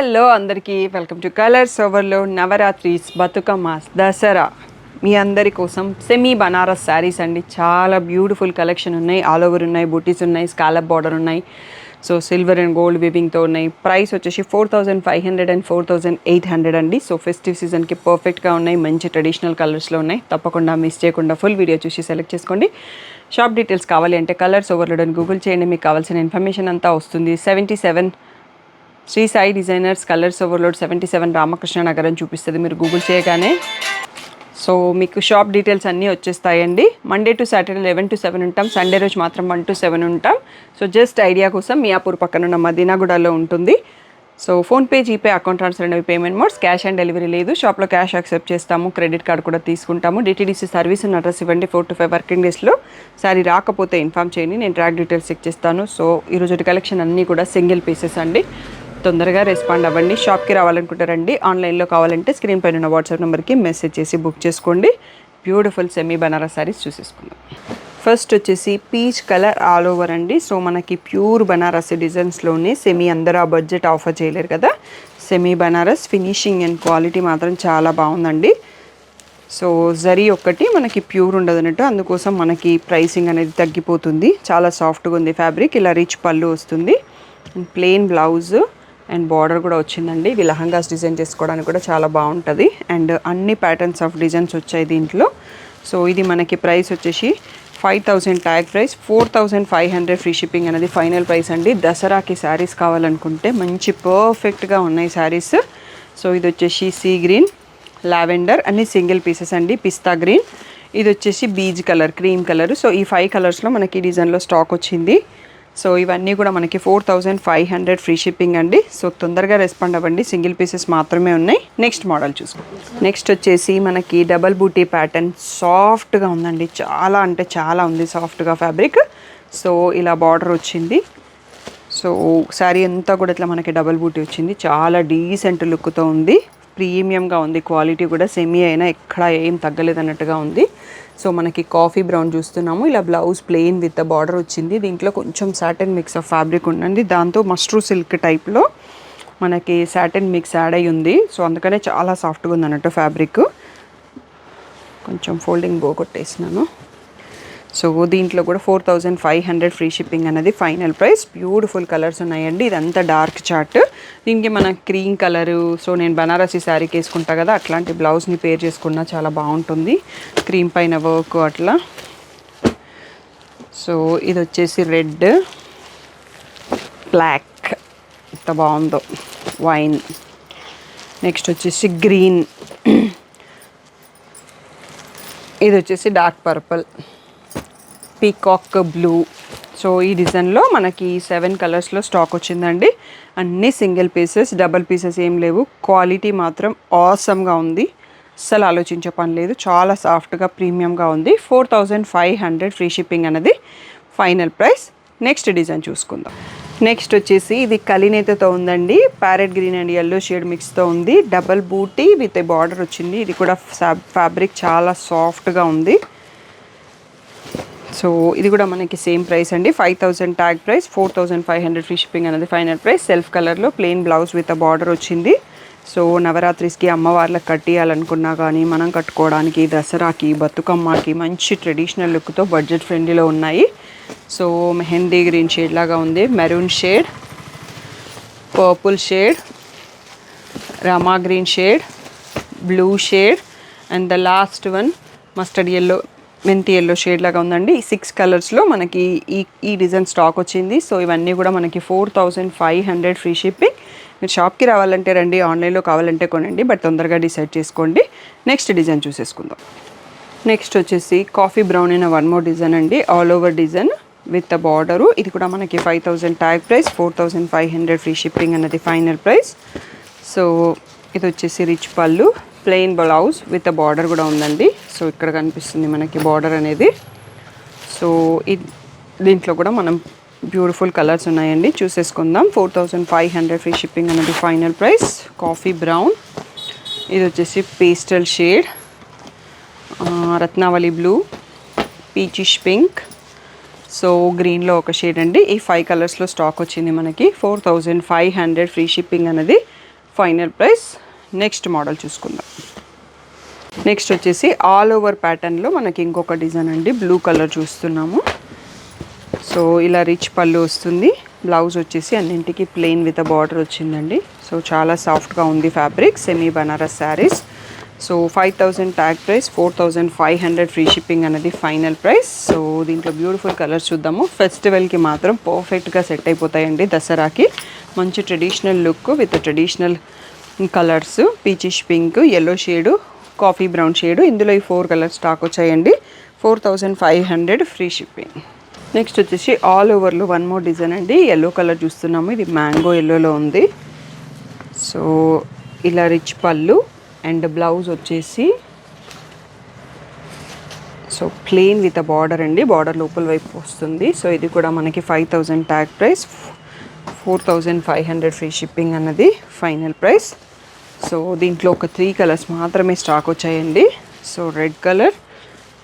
Hello అందరికీ welcome to colours ఓవర్లో నవరాత్రిస్ బతుకమ్మాస్ దసరా మీ అందరి కోసం సెమీ బనారస్ శారీస్ అండి. చాలా బ్యూటిఫుల్ కలెక్షన్ ఉన్నాయి. ఆల్ ఓవర్ ఉన్నాయి, బూటీస్ ఉన్నాయి, స్కాలప్ బార్డర్ ఉన్నాయి. సో సిల్వర్ అండ్ గోల్డ్ వివింగ్తో ఉన్నాయి. ప్రైస్ వచ్చేసి 4500 అండ్ 4800 అండి. సో ఫెస్టివ్ సీజన్కి పర్ఫెక్ట్గా ఉన్నాయి. మంచి ట్రెడిషనల్ కలర్స్లో ఉన్నాయి. తప్పకుండా మిస్ చేయకుండా ఫుల్ వీడియో చూసి సెలెక్ట్ చేసుకోండి. షాప్ డీటెయిల్స్ కావాలి అంటే కలర్స్ ఓవర్లోడ్ అని గూగుల్ చేయండి. మీకు కావాల్సిన ఇన్ఫర్మేషన్ అంతా వస్తుంది. 77 Shri Sai designers colours overload 77 Ramakrishna Nagar అని చూపిస్తుంది మీరు గూగుల్ చేయగానే. సో మీకు షాప్ డీటెయిల్స్ అన్నీ వచ్చేస్తాయండి. మండే టు సాటర్డే 11 to 7 ఉంటాం. సండే రోజు మాత్రం 1 to 7 ఉంటాం. సో జస్ట్ ఐడియా కోసం మియాపూర్ పక్కన ఉన్న మదీనాగూడలో ఉంటుంది. So PhonePe, GPay, account transfer అనేవి payment modes. Cash on delivery లేదు. షాప్లో క్యాష్ యాక్సెప్ట్ చేస్తాము. క్రెడిట్ కార్డ్ కూడా తీసుకుంటాము. డిటీడీసీ సర్వీస్ అడ్రస్ ఇవ్వండి. 4 to 5 వర్కింగ్ డేస్లో సారీ రాకపోతే ఇన్ఫామ్ చేయండి. నేను ట్రాక్ డీటెయిల్స్ చెక్ చేస్తాను. సో ఈరోజు కలెక్షన్ అన్నీ కూడా సింగిల్ పీసెస్ అండి. తొందరగా రెస్పాండ్ అవ్వండి. షాప్కి రావాలనుకుంటారండి. ఆన్లైన్లో కావాలంటే స్క్రీన్ పైన ఉన్న వాట్సాప్ నెంబర్కి మెసేజ్ చేసి బుక్ చేసుకోండి. బ్యూటిఫుల్ సెమీ బనారస్ శారీస్ చూసేసుకుందాం. ఫస్ట్ వచ్చేసి పీచ్ కలర్ ఆల్ ఓవర్ అండి. సో మనకి ప్యూర్ బనారస్ డిజైన్స్లోనే సెమీ అందరూ ఆ బడ్జెట్ ఆఫర్ చేయలేరు కదా. Semi Banaras finishing and quality మాత్రం చాలా బాగుందండి. సో జరీ ఒక్కటి మనకి ప్యూర్ ఉండదు అన్నట్టు, అందుకోసం మనకి ప్రైసింగ్ అనేది తగ్గిపోతుంది. చాలా సాఫ్ట్గా ఉంది ఫ్యాబ్రిక్. ఇలా రిచ్ పళ్ళు వస్తుంది. ప్లెయిన్ బ్లౌజ్ అండ్ బార్డర్ కూడా వచ్చిందండి. ఇవి లహంగాస్ డిజైన్ చేసుకోవడానికి కూడా చాలా బాగుంటుంది. అండ్ అన్ని ప్యాటర్న్స్ ఆఫ్ డిజైన్స్ వచ్చాయి దీంట్లో. సో ఇది మనకి ప్రైస్ వచ్చేసి 5000 ట్యాగ్ ప్రైస్, 4500 ఫ్రీ షిప్పింగ్ అనేది ఫైనల్ ప్రైస్ అండి. దసరాకి శారీస్ కావాలనుకుంటే మంచి పర్ఫెక్ట్గా ఉన్నాయి శారీస్. సో ఇది వచ్చేసి సీ గ్రీన్, లావెండర్ అన్ని సింగిల్ పీసెస్ అండి. పిస్తా గ్రీన్, ఇది వచ్చేసి beige colour, cream colour. So ఈ 5 కలర్స్లో మనకి ఈ డిజైన్లో స్టాక్ వచ్చింది. సో ఇవన్నీ కూడా మనకి 4500 ఫ్రీ షిప్పింగ్ అండి. సో తొందరగా రెస్పాండ్ అవ్వండి. సింగిల్ పీసెస్ మాత్రమే ఉన్నాయి. నెక్స్ట్ మోడల్ చూసుకోండి. నెక్స్ట్ వచ్చేసి మనకి డబల్ బూటీ ప్యాటర్న్ సాఫ్ట్గా ఉందండి. చాలా అంటే చాలా ఉంది సాఫ్ట్గా ఫ్యాబ్రిక్. సో ఇలా బార్డర్ వచ్చింది. సో శారీ అంతా కూడా ఇట్లా మనకి డబల్ బూటీ వచ్చింది. చాలా డీసెంట్ లుక్తో ఉంది. ప్రీమియంగా ఉంది. క్వాలిటీ కూడా సెమీ అయినా ఎక్కడ ఏం తగ్గలేదు అన్నట్టుగా ఉంది. సో మనకి కాఫీ బ్రౌన్ చూస్తున్నాము. ఇలా బ్లౌజ్ ప్లెయిన్ విత్ బార్డర్ వచ్చింది. దీంట్లో కొంచెం సాటిన్ మిక్స్ ఆఫ్ ఫ్యాబ్రిక్ ఉందండి. దాంతో మస్ట్రూ సిల్క్ టైప్లో మనకి సాటిన్ మిక్స్ యాడ్ అయ్యి ఉంది. సో అందుకనే చాలా సాఫ్ట్గా ఉంది అన్నట్టు ఫ్యాబ్రిక్. కొంచెం ఫోల్డింగ్ కొట్టేసినాను. సో దీంట్లో కూడా 4500 ఫ్రీ షిప్పింగ్ అనేది ఫైనల్ ప్రైస్. బ్యూటిఫుల్ కలర్స్ ఉన్నాయండి. ఇదంతా డార్క్ చార్ట్. దీనికి మన క్రీమ్ కలరు, సో నేను బనారసీ శారీకి వేసుకుంటా కదా, అట్లాంటి బ్లౌజ్ని పేర్ చేసుకున్నా చాలా బాగుంటుంది. క్రీమ్ పైన వర్క్ అట్లా. సో ఇది వచ్చేసి రెడ్, బ్లాక్, ఎంత బాగుందో వైన్. నెక్స్ట్ వచ్చేసి గ్రీన్, ఇది వచ్చేసి dark purple, peacock blue. So ఈ డిజైన్లో మనకి 7 కలర్స్లో స్టాక్ వచ్చిందండి. అన్నీ సింగిల్ పీసెస్, డబల్ పీసెస్ ఏం లేవు. క్వాలిటీ మాత్రం ఆసమ్గా ఉంది. అస్సలు ఆలోచించే పని లేదు. చాలా సాఫ్ట్గా ప్రీమియంగా ఉంది. 4500 ఫ్రీ షిప్పింగ్ అనేది ఫైనల్ ప్రైస్. నెక్స్ట్ డిజైన్ చూసుకుందాం. నెక్స్ట్ వచ్చేసి ఇది కలినేతతో ఉందండి. Parrot green and yellow shade మిక్స్తో ఉంది. డబల్ బూటీ విత్ బార్డర్ వచ్చింది. ఇది కూడా ఫ్యాబ్రిక్ చాలా సాఫ్ట్గా ఉంది. సో ఇది కూడా మనకి సేమ్ ప్రైస్ అండి. 5000 ట్యాగ్ ప్రైస్, 4500 ఫ్రీ షిప్పింగ్ అనేది ఫైనల్ ప్రైస్. సెల్ఫ్ కలర్లో ప్లెయిన్ బ్లౌజ్ విత్ బార్డర్ వచ్చింది. సో నవరాత్రిస్కి అమ్మవార్లకు కట్టియాలనుకున్నా కానీ మనం కట్టుకోవడానికి, దసరాకి, బతుకమ్మకి మంచి ట్రెడిషనల్ లుక్తో బడ్జెట్ ఫ్రెండ్లీలో ఉన్నాయి. సో మెహందీ గ్రీన్ షేడ్ లాగా ఉంది, maroon shade, purple shade, Rama green shade, blue shade and the last one mustard yellow, మెంతి ఎల్లో షేడ్ లాగా ఉందండి. ఈ 6 కలర్స్లో మనకి ఈ డిజైన్ స్టాక్ వచ్చింది. సో ఇవన్నీ కూడా మనకి 4500 ఫ్రీ షిప్పింగ్. మీరు షాప్కి రావాలంటే రండి, ఆన్లైన్లో కావాలంటే కొనండి, బట్ తొందరగా డిసైడ్ చేసుకోండి. నెక్స్ట్ డిజైన్ చూసేసుకుందాం. నెక్స్ట్ వచ్చేసి కాఫీ బ్రౌన్ అయిన 1 మోర్ డిజైన్ అండి. All over design with the border. ఇది కూడా మనకి 5000 ట్యాగ్ ప్రైస్, 4500 ఫ్రీ షిప్పింగ్ అన్నది ఫైనల్ ప్రైస్. సో ఇది వచ్చేసి రిచ్ పళ్ళు, ప్లెయిన్ బ్లౌజ్ విత్ బార్డర్ కూడా ఉందండి. సో ఇక్కడ కనిపిస్తుంది మనకి బార్డర్ అనేది. సో దీంట్లో కూడా మనం బ్యూటిఫుల్ కలర్స్ ఉన్నాయండి, చూసేసుకుందాం. 4500 ఫ్రీ షిప్పింగ్ అనేది ఫైనల్ ప్రైస్. కాఫీ బ్రౌన్, ఇది వచ్చేసి pastel shade, Ratnavali blue, peachish pink, so గ్రీన్లో ఒక షేడ్ అండి. ఈ 5 కలర్స్లో స్టాక్ వచ్చింది మనకి. 4500 ఫ్రీ షిప్పింగ్ అనేది ఫైనల్ ప్రైస్. నెక్స్ట్ మోడల్ చూసుకుందాం. నెక్స్ట్ వచ్చేసి ఆల్ ఓవర్ ప్యాటర్న్లో మనకి ఇంకొక డిజైన్ అండి. బ్లూ కలర్ చూస్తున్నాము. సో ఇలా రిచ్ పళ్ళు వస్తుంది. బ్లౌజ్ వచ్చేసి అన్నింటికి ప్లెయిన్ విత్ బార్డర్ వచ్చిందండి. సో చాలా సాఫ్ట్గా ఉంది fabric. Semi Banaras saris. So 5000 tag price, 4500 free shipping అనేది ఫైనల్ ప్రైస్. సో దీంట్లో బ్యూటిఫుల్ కలర్స్ చూద్దాము. ఫెస్టివల్కి మాత్రం పర్ఫెక్ట్గా సెట్ అయిపోతాయండి. దసరాకి మంచి traditional look with traditional colours. Peachish pink, yellow shade, coffee brown shade. ఇందులో ఈ 4 కలర్స్ స్టాక్ వచ్చాయండి. 4500 ఫ్రీ షిప్పింగ్. నెక్స్ట్ వచ్చేసి ఆల్ ఓవర్లో వన్ మోర్ డిజైన్ అండి. ఎల్లో కలర్ చూస్తున్నాము. ఇది మ్యాంగో ఎల్లోలో ఉంది. సో ఇలా రిచ్ పళ్ళు అండ్ బ్లౌజ్ వచ్చేసి సో ప్లెయిన్ విత్ బార్డర్ అండి. బార్డర్ లోపల వైపు వస్తుంది. సో ఇది కూడా మనకి 5000 ట్యాగ్ ప్రైస్, 4500 ఫ్రీ షిప్పింగ్ అన్నది ఫైనల్ ప్రైస్. సో దీంట్లో ఒక 3 కలర్స్ మాత్రమే స్టాక్ వచ్చాయండి. So red colour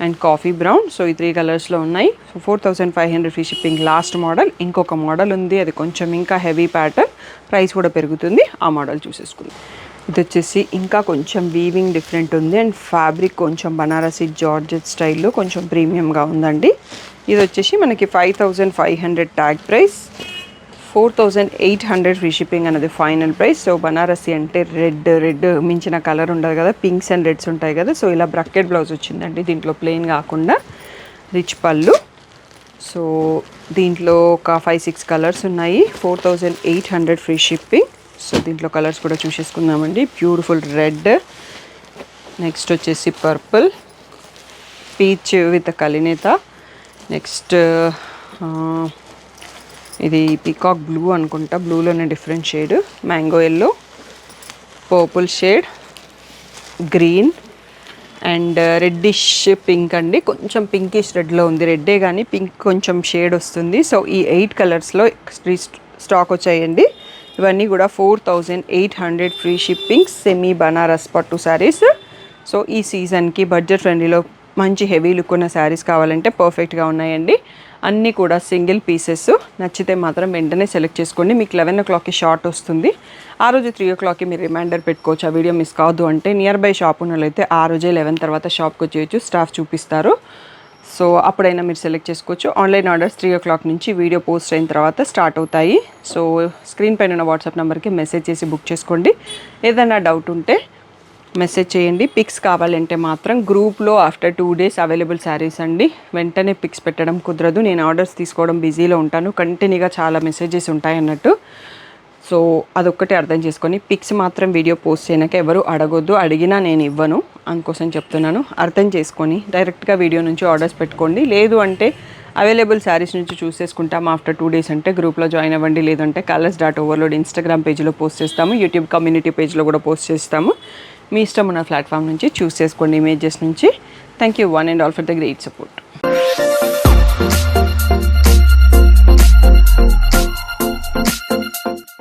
and coffee brown. So ఈ 3 కలర్స్లో ఉన్నాయి. So 4500 free shipping. Last model ఇంకొక మోడల్ ఉంది. అది కొంచెం ఇంకా హెవీ ప్యాటర్న్, ప్రైస్ కూడా పెరుగుతుంది. ఆ మోడల్ చూసేసుకుందాం. ఇది వచ్చేసి ఇంకా కొంచెం వీవింగ్ డిఫరెంట్ ఉంది అండ్ ఫ్యాబ్రిక్ కొంచెం బనారసి జార్జెట్ స్టైల్లో కొంచెం ప్రీమియంగా ఉందండి. ఇది వచ్చేసి మనకి 5500 ట్యాగ్ ప్రైస్, 4800 ఫ్రీ షిప్పింగ్ అనేది ఫైనల్ ప్రైస్. సో బనారసి అంటే రెడ్ మించిన కలర్ ఉండదు కదా, పింక్స్ అండ్ రెడ్స్ ఉంటాయి కదా. సో ఇలా బ్రకెట్ బ్లౌజ్ వచ్చిందండి. దీంట్లో ప్లెయిన్ కాకుండా రిచ్ పళ్ళు. సో దీంట్లో ఒక 5-6 కలర్స్ ఉన్నాయి. 4800 ఫ్రీ షిప్పింగ్. సో దీంట్లో కలర్స్ కూడా చూసేసుకుందామండి. బ్యూటిఫుల్ రెడ్, నెక్స్ట్ వచ్చేసి purple, peach with kalineta, next ఇది పీకాక్ బ్లూ అనుకుంటా, బ్లూలోనే different shade, mango yellow, purple shade, green and reddish pink అండి. కొంచెం పింకిష్ రెడ్లో ఉంది. రెడ్డే కానీ పింక్ కొంచెం షేడ్ వస్తుంది. సో ఈ 8 కలర్స్లో స్టాక్ వచ్చాయండి. ఇవన్నీ కూడా 4800 ఫ్రీ షిప్పింగ్. సెమీ బనారస్ పట్టు శారీస్. సో ఈ సీజన్కి బడ్జెట్ ఫ్రెండ్లీలో మంచి హెవీ లుక్ ఉన్న శారీస్ కావాలంటే పర్ఫెక్ట్గా ఉన్నాయండి. అన్నీ కూడా సింగిల్ పీసెస్. నచ్చితే మాత్రం వెంటనే సెలెక్ట్ చేసుకోండి. మీకు 11 o'clockకి షార్ట్ వస్తుంది. ఆ రోజు 3 o'clockకి మీరు రిమైండర్ పెట్టుకోవచ్చు. ఆ వీడియో మిస్ కావద్దు అంటే నియర్ బై షాప్ ఉన్నట్లయితే ఆ రోజే 11 తర్వాత షాప్కి వచ్చేయచ్చు. స్టాఫ్ చూపిస్తారు. సో అప్పుడైనా మీరు సెలెక్ట్ చేసుకోవచ్చు. ఆన్లైన్ ఆర్డర్స్ 3 o'clock నుంచి వీడియో పోస్ట్ అయిన తర్వాత స్టార్ట్ అవుతాయి. సో స్క్రీన్ పైన ఉన్న వాట్సాప్ నెంబర్కి మెసేజ్ చేసి బుక్ చేసుకోండి. ఏదైనా డౌట్ ఉంటే మెసేజ్ చేయండి. పిక్స్ కావాలంటే మాత్రం గ్రూప్లో ఆఫ్టర్ 2 days అవైలబుల్ శారీస్ అండి. వెంటనే పిక్స్ పెట్టడం కుదరదు. నేను ఆర్డర్స్ తీసుకోవడం బిజీలో ఉంటాను. కంటిన్యూగా చాలా మెసేజెస్ ఉంటాయి అన్నట్టు. సో అదొక్కటే అర్థం చేసుకొని పిక్స్ మాత్రం వీడియో పోస్ట్ చేయనాక ఎవరు అడగొద్దు. అడిగినా నేను ఇవ్వను, అందుకోసం చెప్తున్నాను. అర్థం చేసుకొని డైరెక్ట్గా వీడియో నుంచి ఆర్డర్స్ పెట్టుకోండి. లేదు అంటే అవైలబుల్ శారీస్ నుంచి చూసేసుకుంటాం ఆఫ్టర్ 2 days అంటే గ్రూప్లో జాయిన్ అవ్వండి. లేదంటే colours.overload ఇన్స్టాగ్రామ్ పేజ్లో పోస్ట్ చేస్తాము. యూట్యూబ్ కమ్యూనిటీ పేజ్లో కూడా పోస్ట్ చేస్తాము. మీ ఇష్టం ఉన్న ప్లాట్ఫామ్ నుంచి చూస్ చేసుకోండి, ఇమేజెస్ నుంచి. Thank you one and all for the great support.